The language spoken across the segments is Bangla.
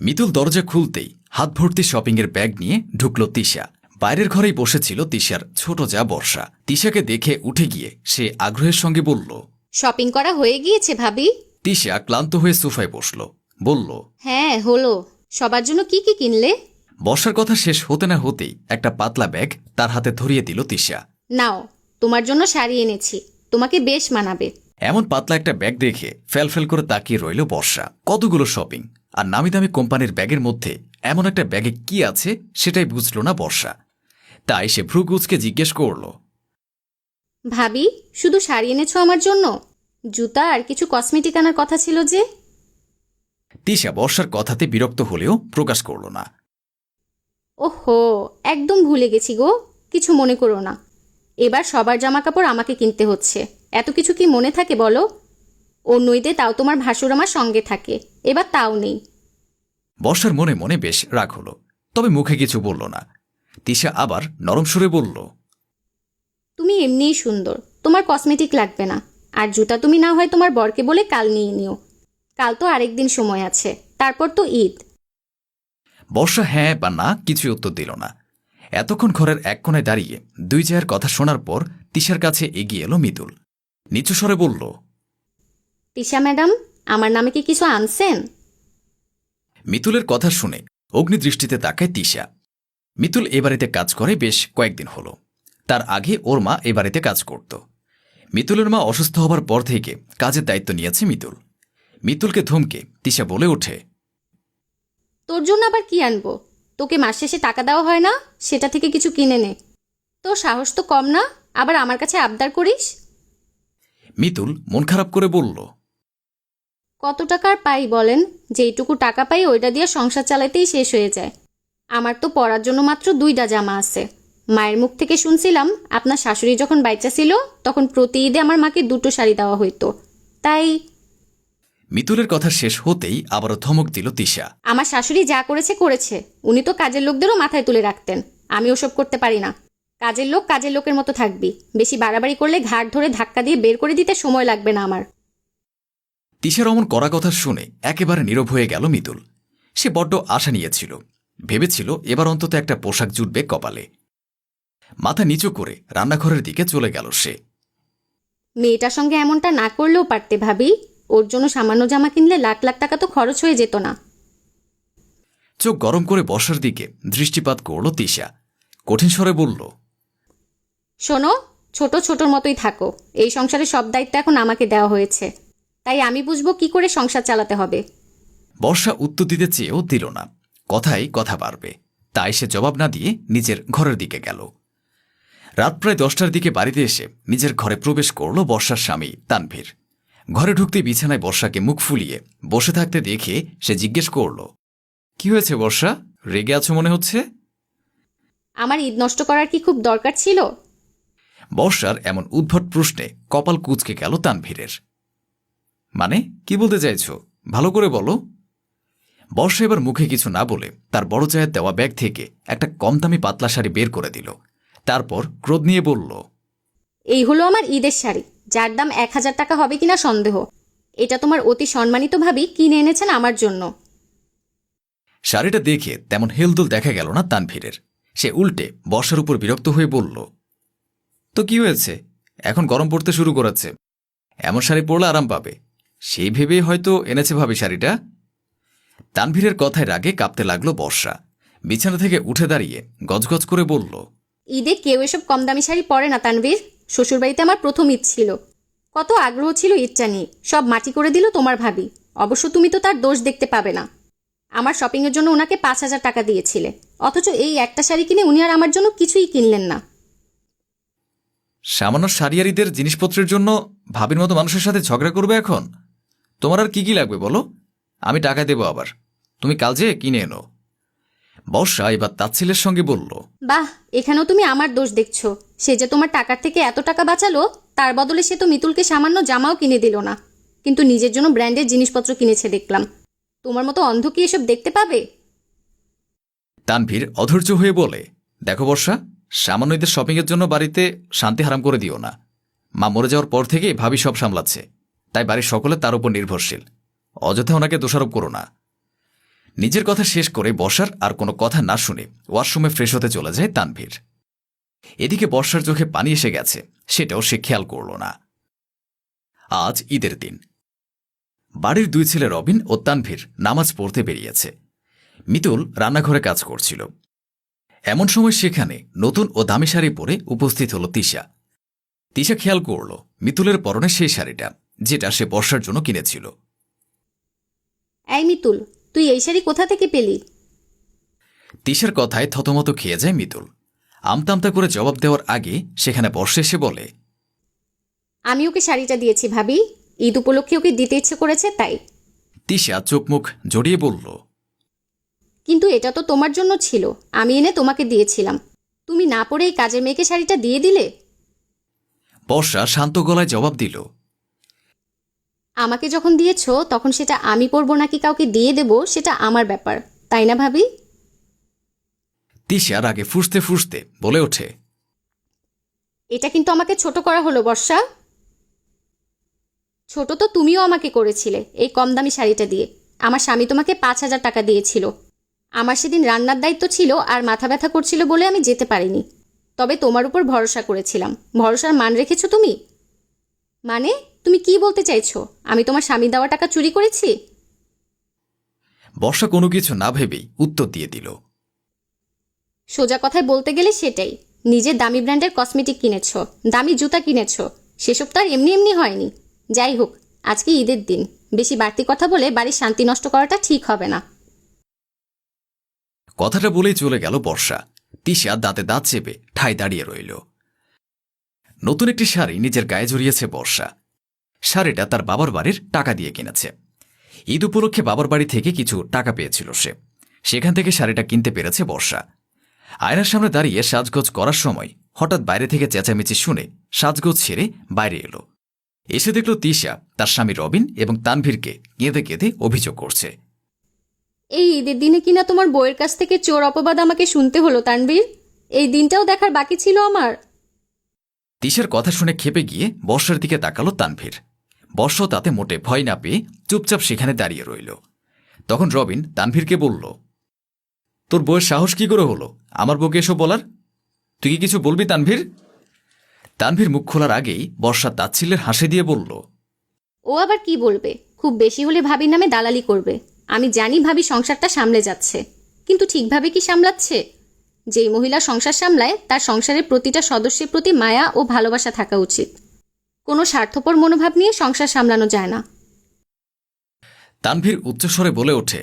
মিতুল দরজা খুলতেই হাত ভর্তি শপিংয়ের ব্যাগ নিয়ে ঢুকল তিশা। বাইরের ঘরেই বসেছিল তিশার ছোট যা বর্ষা। তিশাকে দেখে উঠে গিয়ে সে আগ্রহের সঙ্গে বলল, শপিং করা হয়ে গিয়েছে ভাবি? তিশা ক্লান্ত হয়ে সোফায় বসল, বলল, হ্যাঁ হলো। সবার জন্য কি কি কিনলে? বর্ষার কথা শেষ হতে না হতেই একটা পাতলা ব্যাগ তার হাতে ধরিয়ে দিল তিশা। নাও, তোমার জন্য শাড়ি এনেছি, তোমাকে বেশ মানাবে। এমন পাতলা একটা ব্যাগ দেখে ফেলফেল করে তাকিয়ে রইল বর্ষা। কতগুলো শপিং আর নামি দামি কোম্পানির ব্যাগের মধ্যে এমন একটা ব্যাগে কি আছে সেটাই বুঝল না বর্ষা। তাই সে ভ্রুকুচকে জিজ্ঞেস করল, ভাবি, শুধু শাড়ি এনেছো আমার জন্য? জুতা আর কিছু কসমেটিক আনার কথা ছিল যে। তিশা বর্ষার কথাতে বিরক্ত হলেও প্রকাশ করল না। ওহো, একদম ভুলে গেছি গো, কিছু মনে করো না। এবার সবার জামা কাপড় আমাকে কিনতে হচ্ছে, এত কিছু কি মনে থাকে বলো? অন্য ঈদে তাও তোমার ভাসুর আমার সঙ্গে থাকে, এবার তাও নেই। বর্ষার মনে মনে বেশ রাগ হল, তবে মুখে কিছু বলল না। তিশা আবার নরম সুরে বলল, তুমি এমনিই সুন্দর, তোমার কসমেটিক লাগবে না। আর জুতা তুমি না হয় তোমার বরকে বলে কাল নিয়ে নিও, কাল তো আরেকদিন সময় আছে, তারপর তো ঈদ। বর্ষা হ্যাঁ বা না কিছুই উত্তর দিল না। এতক্ষণ ঘরের এক কোণায় দাঁড়িয়ে দুই জায়ের কথা শোনার পর তিশার কাছে এগিয়ে এলো মিতুল। নিচু স্বরে বলল, তিশা ম্যাডাম, আমার নামে কি কিছু আনছেন? মিতুলের কথা শুনে অগ্নিদৃষ্টিতে তাকায় তিশা। মিতুল এ বাড়িতে কাজ করে বেশ কয়েকদিন হল। তার আগে ওর মা এ বাড়িতে কাজ করত। মিতুলের মা অসুস্থ হবার পর থেকে কাজের দায়িত্ব নিয়েছে মিতুল। মিতুলকে ধমকে তিশা বলে ওঠে, তোর জন্য আবার কি আনবো? তোকে মাস শেষে টাকা দেওয়া হয় না, সেটা থেকে কিছু কিনে নে। তোর সাহস তো কম না, আবার আমার কাছে আবদার করিস। মিতুল মন খারাপ করে বলল, কত টাকার পাই বলেন? যেইটুকু টাকা পাই ওইটা দিয়ে সংসার চালাতেই শেষ হয়ে যায়। আমার তো পরার জন্য মাত্র 2টা জামা আছে। মায়ের মুখ থেকে শুনছিলাম আপনার শাশুড়ি যখন বাইচা ছিল তখন প্রতি ঈদে আমার মাকে 2টো শাড়ি দেওয়া হইতো, তাই। মিতুলের কথা শেষ হতেই আবারও ধমক দিল তিশা। আমার শাশুড়ি যা করেছে করেছে, উনি তো কাজের লোকদেরও মাথায় তুলে রাখতেন। আমি ওসব করতে পারি না। কাজের লোক কাজের লোকের মতো থাকবি, বেশি বাড়াবাড়ি করলে ঘাট ধরে ধাক্কা দিয়ে বের করে দিতে সময় লাগবে না আমার। তিশার অমন কড়া কথা শুনে একেবারে নীরব হয়ে গেল মিতুল। সে বড্ড আশা নিয়েছিল, ভেবেছিল এবার অন্তত একটা পোশাক জুটবে কপালে। মাথা নিচু করে রান্নাঘরের দিকে চলে গেল সে। মেয়েটার সঙ্গে এমনটা না করলেও পারতে ভাবি, ওর জন্য সামান্য জামা কিনলে লাখ লাখ টাকা তো খরচ হয়ে যেত না। চোখ গরম করে বর্ষার দিকে দৃষ্টিপাত করল তিশা। কঠিন স্বরে বলল, শোনো, ছোট ছোটর মতোই থাকো। এই সংসারে সব দায়িত্ব এখন আমাকে দেওয়া হয়েছে, তাই আমি বুঝবো কি করে সংসার চালাতে হবে। বর্ষা উত্তর দিতে চেয়েও দিল না। কথাই কথা বাড়বে, তাই সে জবাব না দিয়ে নিজের ঘরের দিকে গেল। রাত প্রায় 10টার দিকে বাড়িতে এসে নিজের ঘরে প্রবেশ করল বর্ষার স্বামী তানভীর। ঘরে ঢুকতেই বিছানায় বর্ষাকে মুখ ফুলিয়ে বসে থাকতে দেখে সে জিজ্ঞেস করল, কি হয়েছে বর্ষা, রেগে আছো মনে হচ্ছে? আমার ঈদ নষ্ট করার কি খুব দরকার ছিল? বর্ষার এমন উদ্ভট প্রশ্নে কপাল কুঁচকে গেল তানভীরের। মানে কি বলতে চাইছ, ভালো করে বলো। বর্ষা এবার মুখে কিছু না বলে তার বড় জায়ের দেওয়া ব্যাগ থেকে একটা কম দামি পাতলা শাড়ি বের করে দিল। তারপর ক্রোধ নিয়ে বলল, এই হলো আমার ঈদের শাড়ি, যার দাম 1000 টাকা হবে কিনা সন্দেহ। এটা তোমার অতি সম্মানিত ভাবি কিনে এনেছেন আমার জন্য। শাড়িটা দেখে তেমন হেলদোল দেখা গেল না তানভীরের। সে উল্টে বর্ষার উপর বিরক্ত হয়ে বলল, তো কি হয়েছে, এখন গরম পড়তে শুরু করেছে, এমন শাড়ি পরলে আরাম পাবে, সেই ভেবেই হয়তো এনেছে ভাবি শাড়িটা। তানভীরের কথায় রাগে কাঁপতে লাগলো বর্ষা। বিছানা থেকে উঠে দাঁড়িয়ে গজগজ করে বলল, ঈদে কেউ এসব কম দামি শাড়ি পরে না তানভীর। শ্বশুরবাড়িতে আমার প্রথম ঈদ ছিল, কত আগ্রহ ছিল ঈদটা নিয়ে, সব মাটি করে দিল তোমার ভাবি। অবশ্য তুমি তো তার দোষ দেখতে পাবে না। আমার শপিংয়ের জন্য ওনাকে 5000 টাকা দিয়েছিলে, অথচ এই একটা শাড়ি কিনে উনি আর আমার জন্য কিছুই কিনলেন না। সামান্য শাড়িয়ারিদের জিনিসপত্রের জন্য ভাবির মতো মানুষের সাথে ঝগড়া করবে এখন? তোমার আর কি কি লাগবে বলো, আমি টাকা দেব, আবার তুমি কাল যেয়ে কিনে এনো। বর্ষা এবার তাচ্ছিলের সঙ্গে বলল, বাহ, এখানেও তুমি আমার দোষ দেখছো। সে যে তোমার টাকার থেকে এত টাকা বাঁচালো, তার বদলে সে তো মিতুলকে সামান্য জামাও কিনে দিল না, কিন্তু নিজের জন্য ব্র্যান্ডের জিনিসপত্র কিনেছে দেখলাম। তোমার মতো অন্ধ কি এসব দেখতে পাবে? তানভীর অধৈর্য হয়ে বলে, দেখো বর্ষা, সামান্য ঈদের শপিংয়ের জন্য বাড়িতে শান্তি হারাম করে দিও না। মা মরে যাওয়ার পর থেকে ভাবি সব সামলাচ্ছে, তাই বাড়ির সকলে তার উপর নির্ভরশীল। অযথা ওনাকে দোষারোপ করো না। নিজের কথা শেষ করে বর্ষার আর কোনো কথা না শুনে ওয়াশরুমে ফ্রেশ হতে চলে যায় তানভীর। এদিকে বর্ষার চোখে পানি এসে গেছে, সেটাও সে খেয়াল করল না। আজ ঈদের দিন। বাড়ির দুই ছেলে রবিন ও তানভীর নামাজ পড়তে বেরিয়েছে। মিতুল রান্নাঘরে কাজ করছিল। এমন সময় সেখানে নতুন ও দামি শাড়ি পরে উপস্থিত হল তিশা। তিশা খেয়াল করল মিতুলের পরনে সেই শাড়িটা, যেটা সে বর্ষার জন্য কিনেছিল। এই মিতুল, তুই এই শাড়ি কোথা থেকে পেলি? তিশার কথায় থতমত খেয়ে যায় মিতুল। আমতামতা করে জবাব দেওয়ার আগে সেখানে বর্ষা এসে বলে, আমি ওকে শাড়িটা দিয়েছি ভাবি, ঈদ উপলক্ষে ওকে দিতে ইচ্ছে করেছে তাই। তিশা চোখ মুখ জড়িয়ে বলল, কিন্তু এটা তো তোমার জন্য ছিল, আমি এনে তোমাকে দিয়েছিলাম। তুমি না পরে এই কাজের মেয়েকে শাড়িটা দিয়ে দিলে। বর্ষা শান্ত গলায় জবাব দিল, আমাকে যখন দিয়েছ তখন সেটা আমি পরবো নাকি কাউকে দিয়ে দেব সেটা আমার ব্যাপার, তাই না ভাবি? তিশা রাগে ফুঁসতে ফুঁসতে বলে ওঠে, এটা কিন্তু আমাকে ছোট করা হলো বর্ষা। ছোট তো তুমিও আমাকে করেছিলে এই কম দামি শাড়িটা দিয়ে। আমার স্বামী তোমাকে 5,000 টাকা দিয়েছিল। আমার সেদিন রান্নার দায়িত্ব ছিল আর মাথা ব্যথা করছিল বলে আমি যেতে পারিনি। তবে তোমার উপর ভরসা করেছিলাম। ভরসার মান রেখেছো তুমি? মানে তুমি কি বলতে চাইছো? আমি তোমার স্বামী দেওয়া টাকা চুরি করেছি? বর্ষা কোনো কিছু না ভেবেই উত্তর দিয়ে দিল, সোজা কথায় বলতে গেলে সেটাই। নিজে দামি ব্র্যান্ডের কসমেটিক কিনেছ, দামি জুতা কিনেছ, সেসব তো আর এমনি এমনি হয়নি। যাই হোক, আজকে ঈদের দিন, বেশি বাড়তি কথা বলে বাড়ির শান্তি নষ্ট করাটা ঠিক হবে না। কথাটা বলেই চলে গেল বর্ষা। তিশা দাঁতে দাঁত চেপে ঠায় দাঁড়িয়ে রইল। নতুন একটি শাড়ি নিজের গায়ে জড়িয়েছে বর্ষা। শাড়িটা তার বাবার বাড়ির টাকা দিয়ে কিনেছে। ঈদ উপলক্ষে বাবার বাড়ি থেকে কিছু টাকা পেয়েছিল সে, সেখান থেকে শাড়িটা কিনতে পেরেছে বর্ষা। আয়নার সামনে দাঁড়িয়ে সাজগোজ করার সময় হঠাৎ বাইরে থেকে চেঁচামেচি শুনে সাজগোজ ছেড়ে বাইরে এলো। এসে দেখল তিশা তার স্বামী রবিন এবং তানভীরকে কেঁদে কেঁদে অভিযোগ করছে। এই ঈদের দিনে কিনা তোমার বউয়ের কাছ থেকে চোর অপবাদ আমাকে শুনতে হলো তানভীর। এই দিনটাও দেখার বাকি ছিল আমার। তিশার কথা শুনে খেপে গিয়ে বর্ষার দিকে তাকালো তানভীর। বর্ষ তাতে মোটে ভয় না পেয়ে চুপচাপ সেখানে দাঁড়িয়ে রইল। তখন রবিন তানভীরকে বলল, তোর বউয়ের সাহস কি করে হলো আমার বউকে এসব বলার? তুই কি কিছু বলবি তানভীর? তানভীর মুখ খোলার আগেই বর্ষা তাচ্ছিল্যের হাসি দিয়ে বলল, ও আবার কি বলবে? খুব বেশি হলে ভাবির নামে দালালি করবে। আমি জানি ভাবি সংসারটা সামলে যাচ্ছে, কিন্তু ঠিকভাবে কি সামলাচ্ছে? যেই মহিলা সংসার সামলায় তার সংসারের প্রতিটা সদস্যের প্রতি মায়া ও ভালোবাসা থাকা উচিত। কোনো স্বার্থপর মনোভাব নিয়ে সংসার সামলানো যায় না। তানভীর উচ্চস্বরে বলে ওঠে,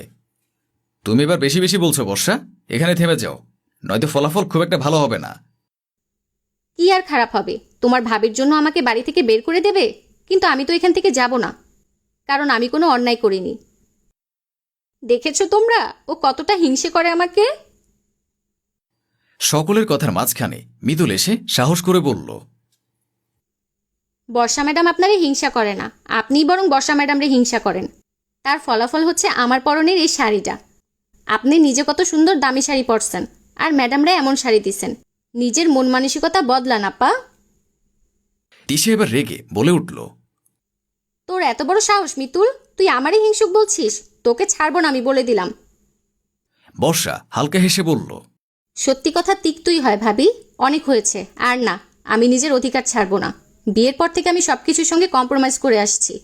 তুমি এবার বেশি বেশি বলছো বর্ষা, এখানে থেমে যাও, নয়তো ফলাফল খুব একটা ভালো হবে না। কি আর খারাপ হবে? তোমার ভাবির জন্য আমাকে বাড়ি থেকে বের করে দেবে? কিন্তু আমি তো এখান থেকে যাব না, কারণ আমি কোনো অন্যায় করিনি। দেখেছো তোমরা ও কতটা হিংসে করে আমাকে? সকলের কথার মাঝখানে মৃদুল এসে সাহস করে বলল, বর্ষা ম্যাডাম আপনারে হিংসা করে না, আপনিই বরং বর্ষা ম্যাডামরে হিংসা করেন। তার ফলাফল হচ্ছে আমার পরনের এই শাড়িটা। আপনি নিজে কত সুন্দর দামি শাড়ি পরছেন, আর ম্যাডামরা এমন শাড়ি দিছেন। নিজের মন মানসিকতা বদলান আপা। তিশা এবার রেগে বলে উঠল, তোর এত বড় সাহস মিতুল, তুই আমারই হিংসুক বলছিস? তোকে ছাড়বো না আমি বলে দিলাম। বর্ষা হালকা হেসে বলল, সত্যি কথা তিক্তই হয় ভাবি, অনেক হয়েছে আর না। আমি নিজের অধিকার ছাড়বো না। বিয়ের পর থেকে আমি সবকিছুর সঙ্গে কম্প্রোমাইজ করে আসছি।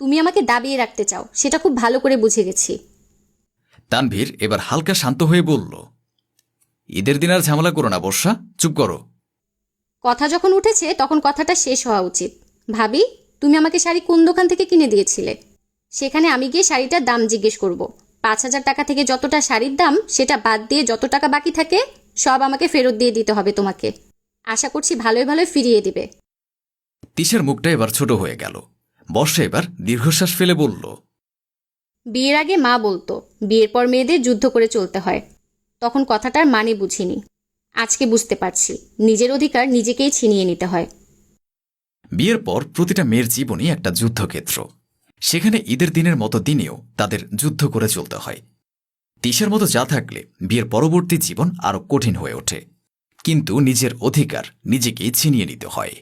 তুমি আমাকে দাবিয়ে রাখতে চাও, সেটা খুব ভালো করে বুঝে গেছি। তানভীর এবার হালকা শান্ত হয়ে বলল, ঈদের দিন আর ঝামেলা করো না বর্ষা, চুপ করো। কথা যখন উঠেছে তখন কথাটা শেষ হওয়া উচিত। ভাবি, তুমি আমাকে শাড়ি কোন দোকান থেকে কিনে দিয়েছিলে? সেখানে আমি গিয়ে শাড়িটার দাম জিজ্ঞেস করব। 5,000 টাকা থেকে যতটা শাড়ির দাম সেটা বাদ দিয়ে যত টাকা বাকি থাকে সব আমাকে ফেরত দিয়ে দিতে হবে তোমাকে। আশা করছি ভালোই ভালোই ফিরিয়ে দিবে। তিশার মুখটা এবার ছোট হয়ে গেল। বর্ষা এবার দীর্ঘশ্বাস ফেলে বলল, বিয়ের আগে মা বলতো বিয়ের পর মেয়েদের যুদ্ধ করে চলতে হয়। তখন কথাটার মানে বুঝিনি। আজকে বুঝতে পারছি নিজের অধিকার নিজেকেই ছিনিয়ে নিতে হয়। বিয়ের পর প্রতিটা মেয়ের জীবনই একটা যুদ্ধক্ষেত্র। সেখানে ঈদের দিনের মতো দিনেও তাদের যুদ্ধ করে চলতে হয়। তিশার মতো যা থাকলে বিয়ের পরবর্তী জীবন আরও কঠিন হয়ে ওঠে, কিন্তু নিজের অধিকার নিজেকেই ছিনিয়ে নিতে হয়।